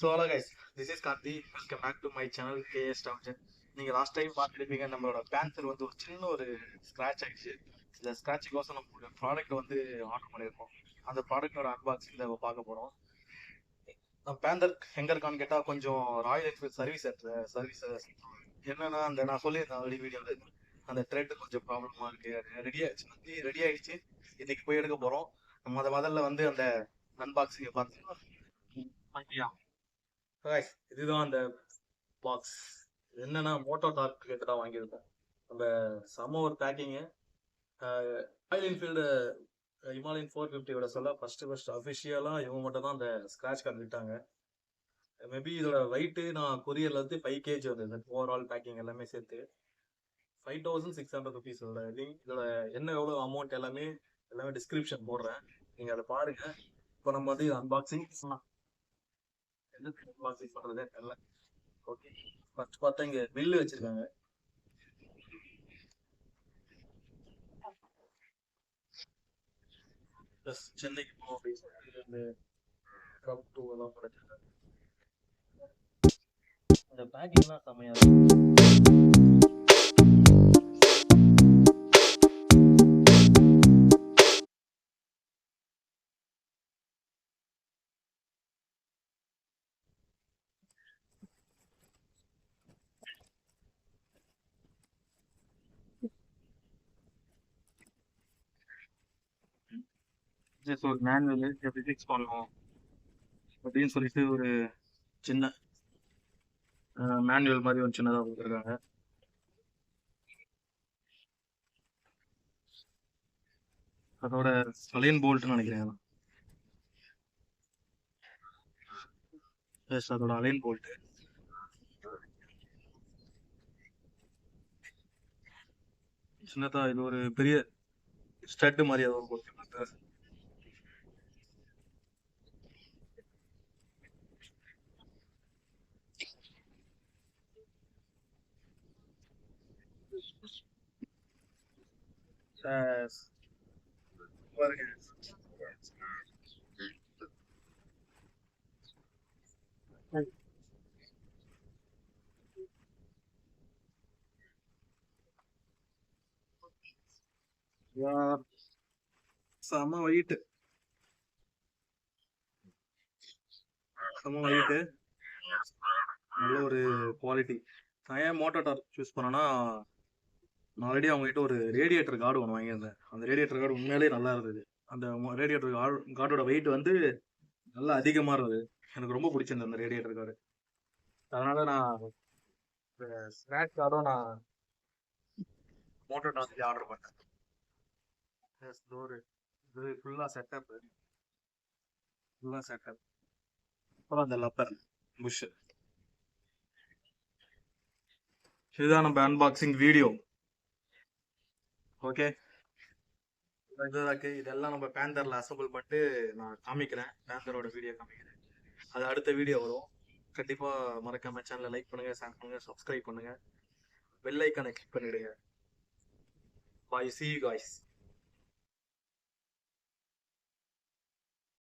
So hello guys, this is Karthi. Welcome back to my channel KS டவுன்ஜன். நீங்கள் last time பார்த்துருப்பீங்க, நம்மளோட பேன்சர் வந்து ஒரு சின்ன ஒரு ஸ்க்ராட்ச் ஆகிடுச்சு. இந்த ஸ்க்ராட்சுக்கோசம் நம்ம ஒரு ப்ராடக்ட் வந்து ஆர்டர் பண்ணியிருக்கோம். அந்த ப்ராடக்டோட அன்பாக்சிங் தான் பார்க்க போகிறோம். நம்ம பேந்தர் எங்கே இருக்கான்னு கேட்டால் கொஞ்சம் ராயல் என்ஃபீல்ட் சர்வீஸ் என்னன்னா, அந்த நான் சொல்லியிருந்தேன் ஆல்ரெடி வீடியோவில், அந்த த்ரெட் கொஞ்சம் ப்ராப்ளமாக இருக்குது. அது ரெடி ஆகிடுச்சு. இன்னைக்கு போய் எடுக்க போகிறோம். முதல்ல வந்து அந்த அன்பாக்சிங்கை பார்த்தீங்கன்னா, இதுதான் அந்த பாக்ஸ். என்னன்னா மோட்டோ டார்க் கிட்ட தான் வாங்கியிருக்கோம். நம்ம செம ஒரு பேக்கிங்கு. ராயல் என்ஃபீல்டு ஹிமாலயன் 450 சொல்ல ஃபர்ஸ்ட் அஃபிஷியலாக இவங்க மட்டும் தான் அந்த ஸ்க்ராட்ச் கார்டு விட்டாங்க. மேபி இதோட வெயிட்டு நான் கொரியரில் வந்து 5 kg வந்தது. ஓவரால் பேக்கிங் எல்லாமே சேர்த்து 5600 rupees. இதோட என்ன எவ்வளோ அமௌண்ட் எல்லாமே டிஸ்கிரிப்ஷன் போடுறேன், நீங்கள் அதை பாருங்க. இப்போ நம்ம வந்து அன்பாக்சிங் பண்றதே தெரியல. ஓகே, ஃபர்ஸ்ட் பார்த்தா இங்க பில்லு வச்சிருக்காங்க. சென்னைக்கு போவோம் அப்படின்னு சொல்லிட்டு இந்த ட்ரம் டூ எல்லாம் படைச்சிருக்காங்க. அந்த பேக்கிங்லாம் செம்மையா இருக்கு. ஜஸ்ட் ஒரு மேனுவல் எப்படி ஃபிக்ஸ் பண்ணணும் அப்படின்னு சொல்லிட்டு ஒரு சின்ன மேனுவல் மாதிரி ஒரு சின்னதாக கொடுத்துருக்காங்க. அதோட அலைன் போல்ட்னு நினைக்கிறேன். எஸ், அதோட அலைன் போல்ட். சின்னதா இது ஒரு பெரிய ஸ்டட் மாதிரி ஏதோ கொடுத்துருக்காங்க. செம வெயிட்டு, நல்ல ஒரு குவாலிட்டி. நான் ஏன் மோட்டோ டார்க் சூஸ் பண்ணேன்னா, நான் ஆல்ரெடி அவங்ககிட்ட ஒரு ரேடியேட்டர் கார்டு ஒன்று வாங்கியிருந்தேன். அந்த ரேடியேட்டர் கார்டு உண்மையிலேயே நல்லா இருந்தது. அந்த ரேடியேட்டர் கார்டோட வெயிட் வந்து நல்லா அதிகமாக இருந்தது. எனக்கு ரொம்ப பிடிச்சிருந்தது அந்த ரேடியேட்டர் கார்டு. அதனால நான் ஸ்க்ராட்ச் கார்டும் நான் மோட்டோ டார்க்லேயே ஆர்டர் பண்ணேன். இது ஃபுல்லாக செட்டப். அப்புறம் அந்த லப்பர் புஷ். இதுதான் நம்ம அன்பாக்சிங் வீடியோ. ஓகே, இதெல்லாம் நம்ம பேந்தர்ல அசம்பிள் பண்ணிட்டு நான் காமிக்கிறேன். பேந்தரோட வீடியோ காமிக்கிறேன். அது அடுத்த வீடியோ வரும். கண்டிப்பா மறக்காம சேனலை லைக் பண்ணுங்க, ஷேர் பண்ணுங்க, சப்ஸ்கிரைப் பண்ணுங்க, பெல் ஐக்கானை கிளிக் பண்ணிடுங்க. Bye, see you guys.